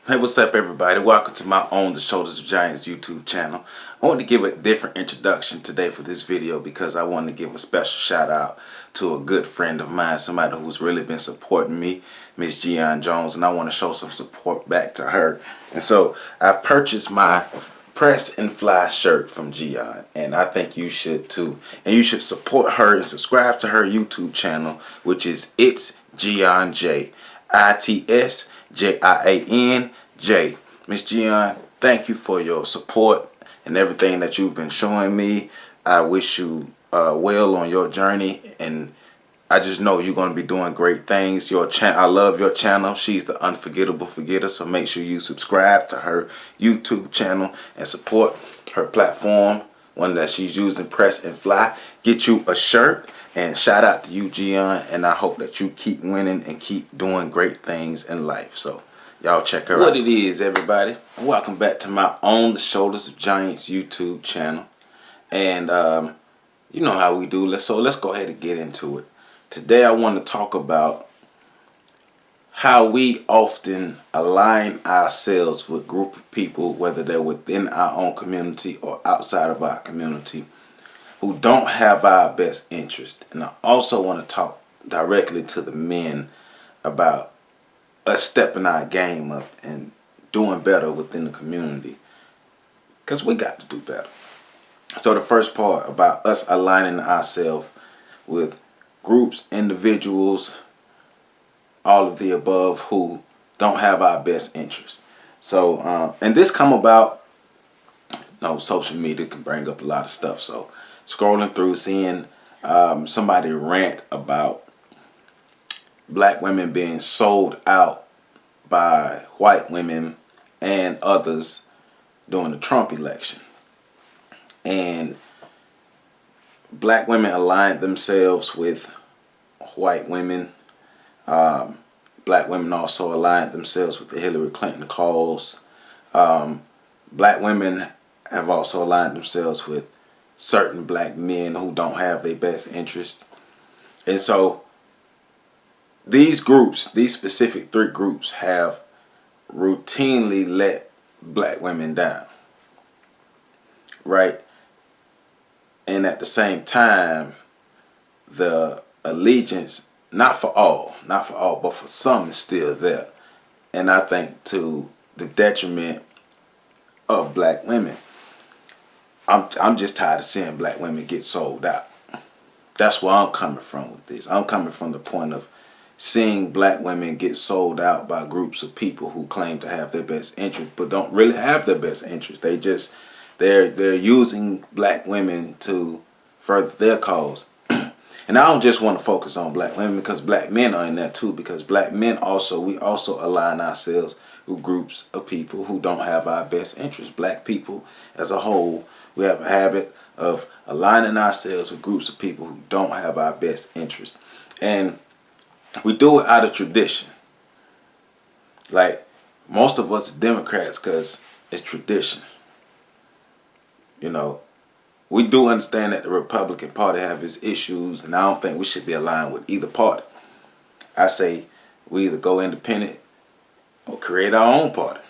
Hey, what's up, everybody? Welcome to my own The Shoulders of Giants YouTube channel. I want to give a different introduction today for this video because I want to give a special shout out to a good friend of mine, somebody who's really been supporting me, Miss Jian Jones, and I want to show some support back to her. And so I purchased my Press and Fly shirt from Jian, and I think you should too. And you should support her and subscribe to her YouTube channel, which is ItsJianJ. ItsJianJ. Miss Jian, thank you for your support and everything that you've been showing me. I wish you well on your journey, and I just know you're going to be doing great things. I love your channel. She's the Unforgettable Forgetter, so make sure you subscribe to her YouTube channel and support her platform, one that she's using, Press and Fly. Get you a shirt, and shout out to you, Jian, and I hope that you keep winning and keep doing great things in life. So y'all check her out. What it is, everybody, welcome back to my own The Shoulders of Giants YouTube channel. And you know how we do. Let's go ahead and get into it. Today I want to talk about how we often align ourselves with a group of people, whether they're within our own community or outside of our community, who don't have our best interest. And I also want to talk directly to the men about us stepping our game up and doing better within the community, because we got to do better. So the first part about us aligning ourselves with groups, individuals, all of the above, who don't have our best interest. So and this come about, social media can bring up a lot of stuff. So scrolling through, seeing somebody rant about black women being sold out by white women and others during the Trump election, and black women aligned themselves with white women. Black women also aligned themselves with the Hillary Clinton cause. Black women have also aligned themselves with certain black men who don't have their best interest. And so these groups, these specific three groups, have routinely let black women down, right? And at the same time, the allegiance, not for all, but for some, is still there. And I think to the detriment of black women. I'm just tired of seeing black women get sold out. That's where I'm coming from with this. I'm coming from the point of seeing black women get sold out by groups of people who claim to have their best interest, but don't really have their best interest. They're using black women to further their cause. And I don't just want to focus on black women, because black men are in there too, because black men we also align ourselves with groups of people who don't have our best interest. Black people as a whole, we have a habit of aligning ourselves with groups of people who don't have our best interest. And we do it out of tradition. Like, most of us are Democrats because it's tradition. We do understand that the Republican Party have its issues, and I don't think we should be aligned with either party. I say we either go independent or create our own party.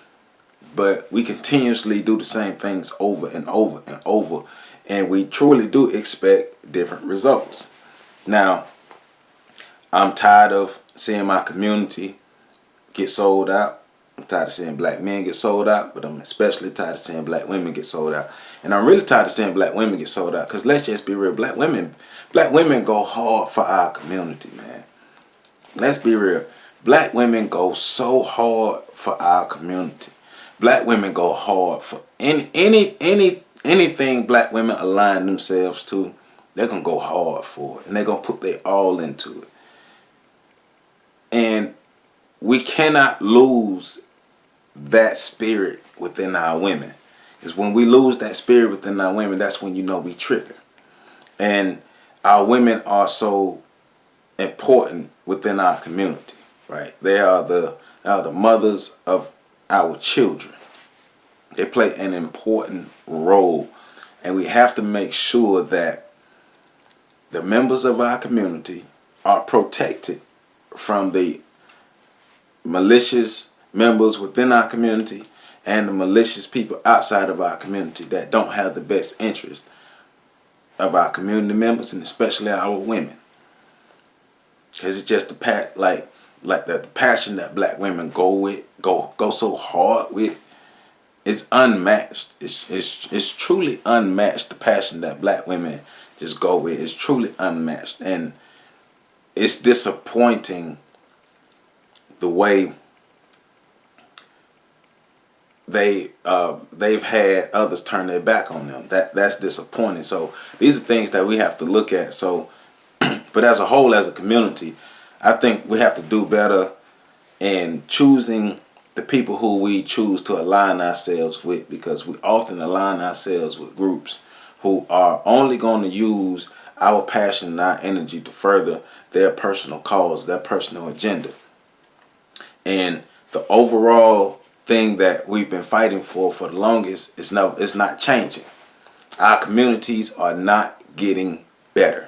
But we continuously do the same things over and over and over, and we truly do expect different results. Now, I'm tired of seeing my community get sold out. I'm tired of seeing black men get sold out, but I'm especially tired of seeing black women get sold out. And I'm really tired of seeing black women get sold out, because let's just be real, black women go hard for our community, man. Let's be real. Black women go so hard for our community. Black women go hard for anything black women align themselves to. They're gonna go hard for it, and they're gonna put their all into it. And we cannot lose that spirit within our women. Because when we lose that spirit within our women, that's when we tripping. And our women are so important within our community, right? They are the mothers of our children. They play an important role, and we have to make sure that the members of our community are protected from the malicious members within our community and the malicious people outside of our community that don't have the best interest of our community members, and especially our women. Because it's just the passion that black women go so hard with is unmatched. It's truly unmatched. The passion that black women just go with is truly unmatched, and it's disappointing the way they've had others turn their back on them. That's disappointing. So these are things that we have to look at. So, but as a whole, as a community, I think we have to do better in choosing the people who we choose to align ourselves with, because we often align ourselves with groups who are only going to use our passion and our energy to further their personal cause, their personal agenda. And the overall thing that we've been fighting for the longest is it's not changing. Our communities are not getting better.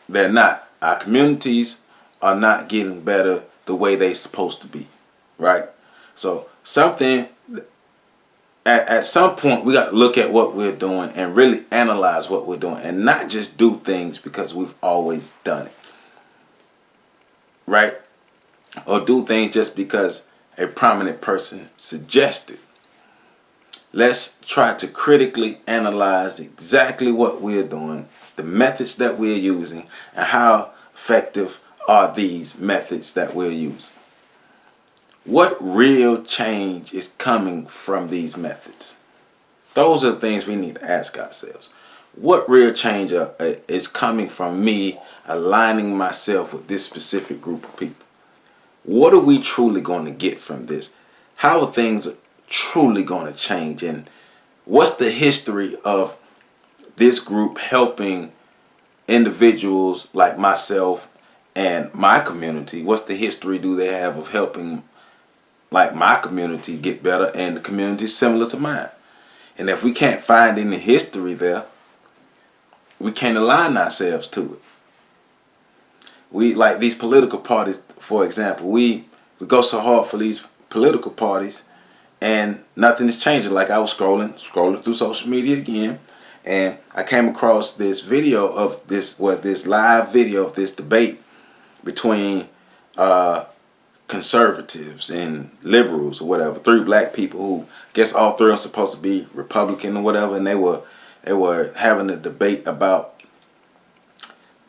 They're not. Our communities are not getting better the way they're supposed to be, right? So at some point we got to look at what we're doing and really analyze what we're doing, and not just do things because we've always done it, right? Or do things just because a prominent person suggested. Let's try to critically analyze exactly what we're doing, the methods that we're using, and how effective are these methods that we're using. What real change is coming from these methods? Those are the things we need to ask ourselves. What real change is coming from me aligning myself with this specific group of people? What are we truly going to get from this? How are things truly going to change? And what's the history of this group helping individuals like myself and my community? What's the history do they have of helping like my community get better and the community similar to mine? And if we can't find any history there, we can't align ourselves to it. We, like these political parties, for example, we go so hard for these political parties and nothing is changing. Like I was scrolling through social media again, and I came across this video of this live video of this debate between conservatives and liberals or whatever, three black people who, I guess all three are supposed to be Republican or whatever, and they were having a debate about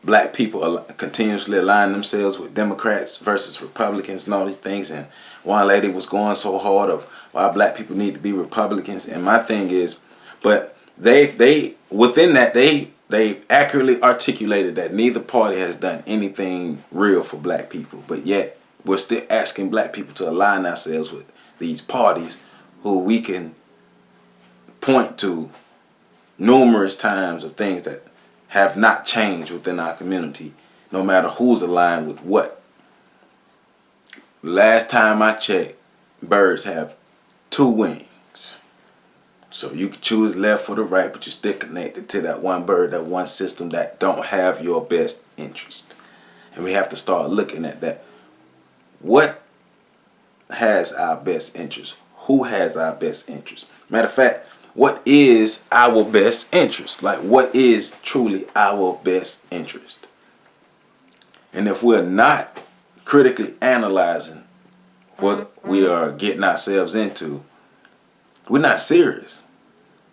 black people continuously aligning themselves with Democrats versus Republicans and all these things. And one lady was going so hard of why black people need to be Republicans. And my thing is, but they within that they accurately articulated that neither party has done anything real for black people, but yet we're still asking black people to align ourselves with these parties who we can point to numerous times of things that have not changed within our community, no matter who's aligned with what. Last time I checked, birds have two wings. So you can choose left or the right, but you're still connected to that one bird, that one system that don't have your best interest. And we have to start looking at that. What has our best interest? Who has our best interest? Matter of fact, what is our best interest? Like, what is truly our best interest? And if we're not critically analyzing what we are getting ourselves into, we're not serious.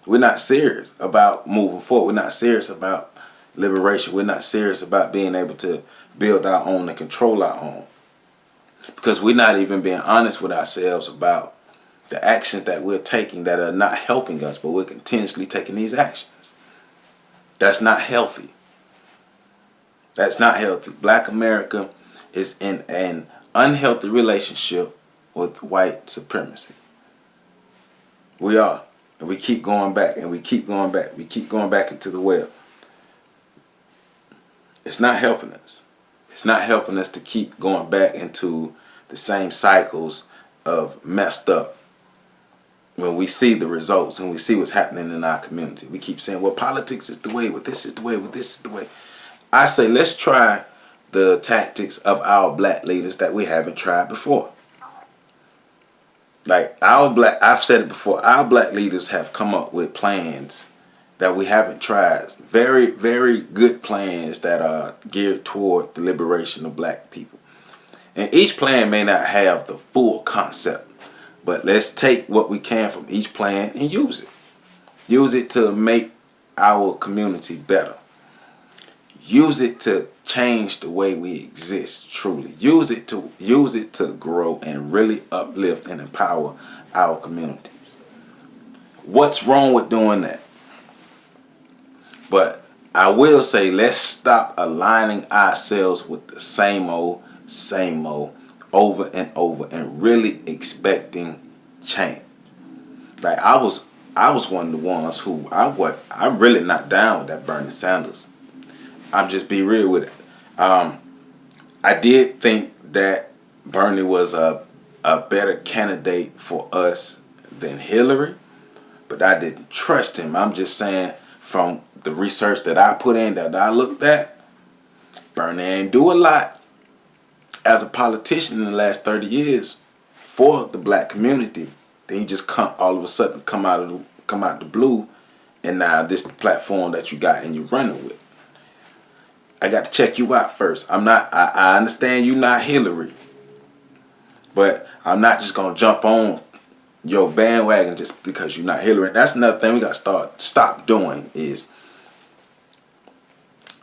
We're not serious about moving forward. We're not serious about liberation. We're not serious about being able to build our own and control our own. Because we're not even being honest with ourselves about the actions that we're taking that are not helping us, but we're continuously taking these actions. That's not healthy. That's not healthy. Black America is in an unhealthy relationship with white supremacy. We are. And we keep going back, and we keep going back. We keep going back into the well. It's not helping us. It's not helping us to keep going back into the same cycles of messed up. When we see the results and we see what's happening in our community, we keep saying, well, politics is the way, well, this is the way, well, this is the way. I say, let's try the tactics of our black leaders that we haven't tried before. Like I've said it before, our black leaders have come up with plans that we haven't tried. Very, very good plans that are geared toward the liberation of black people. And each plan may not have the full concept, but let's take what we can from each plan and use it. Use it to make our community better. Use it to change the way we exist truly. Use it to grow and really uplift and empower our communities. What's wrong with doing that? But I will say, let's stop aligning ourselves with the same old, over and over, and really expecting change. Like I was one of the ones who I'm really not down with that Bernie Sanders. I'm just be real with it. I did think that Bernie was a better candidate for us than Hillary, but I didn't trust him. I'm just saying, from the research that I put in, that I looked at, Bernie ain't do a lot as a politician in the last 30 years for the black community. Then he just all of a sudden come out the blue, and now this the platform that you got and you're running with. I got to check you out first. I understand you not Hillary, but I'm not just gonna jump on your bandwagon just because you're not Hillary. That's another thing we got to stop doing, is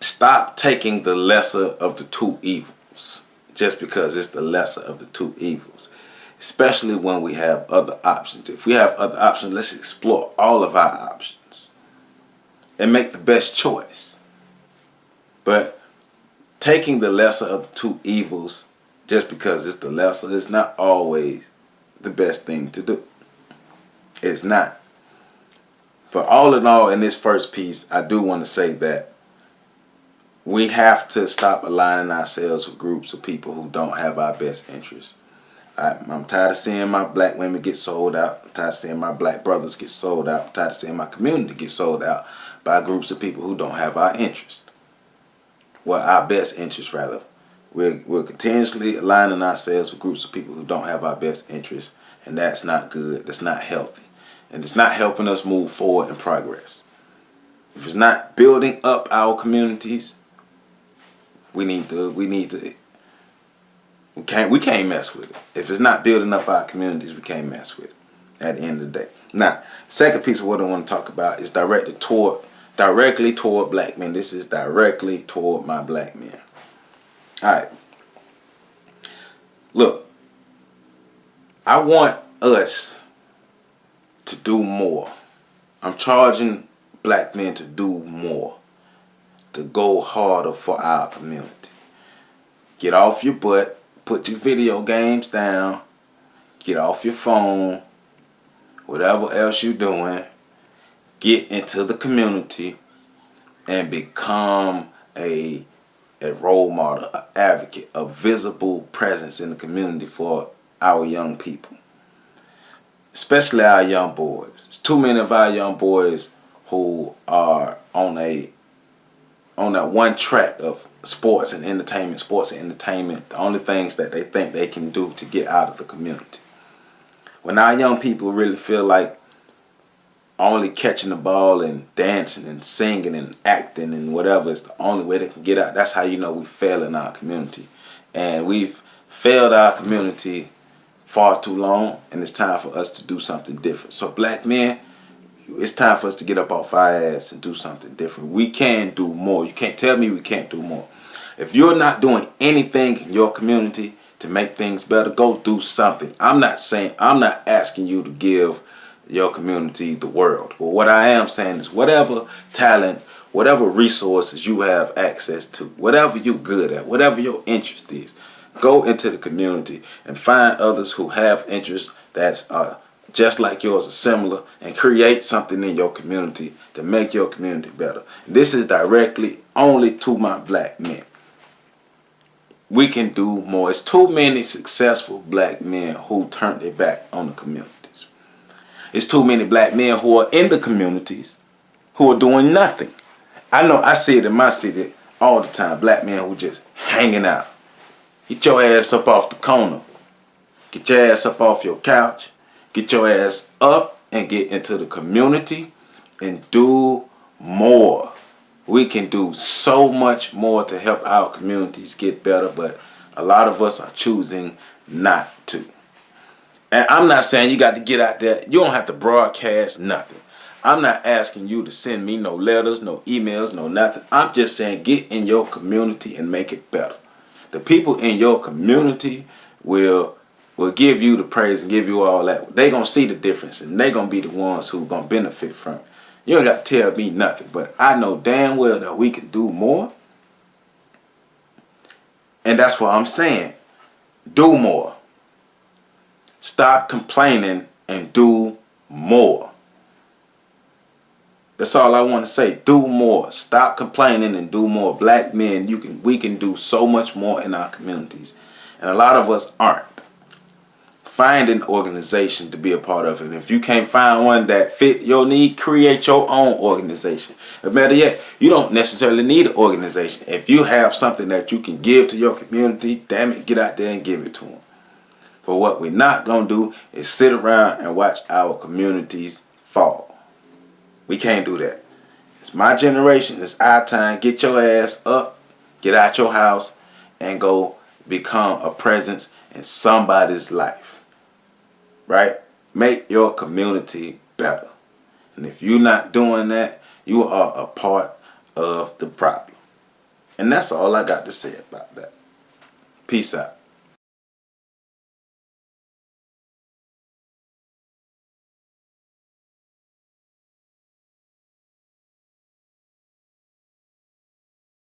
stop taking the lesser of the two evils just because it's the lesser of the two evils. Especially when we have other options. If we have other options, let's explore all of our options and make the best choice. But taking the lesser of the two evils just because it's the lesser is not always the best thing to do. It's not. But all in all, in this first piece, I do want to say that we have to stop aligning ourselves with groups of people who don't have our best interests. I'm tired of seeing my black women get sold out. I'm tired of seeing my black brothers get sold out. I'm tired of seeing my community get sold out by groups of people who don't have our interest. Well, our best interest, rather. We're continuously aligning ourselves with groups of people who don't have our best interest, and that's not good. That's not healthy. And it's not helping us move forward and progress. If it's not building up our communities, we can't mess with it. If it's not building up our communities, we can't mess with it at the end of the day. Now, second piece of what I want to talk about is directly toward black men. This is directly toward my black men. Alright. Look, I want us to do more. I'm charging black men to do more, to go harder for our community. Get off your butt. Put your video games down. Get off your phone. Whatever else you're doing. Get into the community and become a role model, an advocate, a visible presence in the community for our young people. Especially our young boys. There's too many of our young boys who are on that one track of sports and entertainment, the only things that they think they can do to get out of the community. When our young people really feel like only catching the ball and dancing and singing and acting and whatever is the only way they can get out, that's how you know we fail in our community. And we've failed our community far too long, and it's time for us to do something different. So black men, it's time for us to get up off our ass and do something different. We can do more. You can't tell me we can't do more. If you're not doing anything in your community to make things better, go do something. I'm not asking you to give your community the world. But what I am saying is whatever talent, whatever resources you have access to, whatever you're good at, whatever your interest is, go into the community and find others who have interests that's just like yours or similar, and create something in your community to make your community better. This is directly only to my black men. We can do more. It's too many successful black men who turned their back on the communities. It's too many black men who are in the communities who are doing nothing. I know I see it in my city all the time. Black men who just hanging out. Get your ass up off the corner. Get your ass up off your couch. Get your ass up and get into the community and do more. We can do so much more to help our communities get better, but a lot of us are choosing not to. And I'm not saying you got to get out there. You don't have to broadcast nothing. I'm not asking you to send me no letters, no emails, no nothing. I'm just saying get in your community and make it better. The people in your community will give you the praise and give you all that. They're going to see the difference, and they're going to be the ones who are going to benefit from it. You don't got to tell me nothing, but I know damn well that we can do more. And that's what I'm saying. Do more. Stop complaining and do more. That's all I want to say. Do more. Stop complaining and do more. Black men, we can do so much more in our communities. And a lot of us aren't. Find an organization to be a part of it. And if you can't find one that fit your need, create your own organization. Or better yet, you don't necessarily need an organization. If you have something that you can give to your community, damn it, get out there and give it to them. But what we're not going to do is sit around and watch our communities fall. We can't do that. It's my generation. It's our time. Get your ass up. Get out your house and go become a presence in somebody's life. Right? Make your community better. And if you're not doing that, you are a part of the problem. And that's all I got to say about that. Peace out.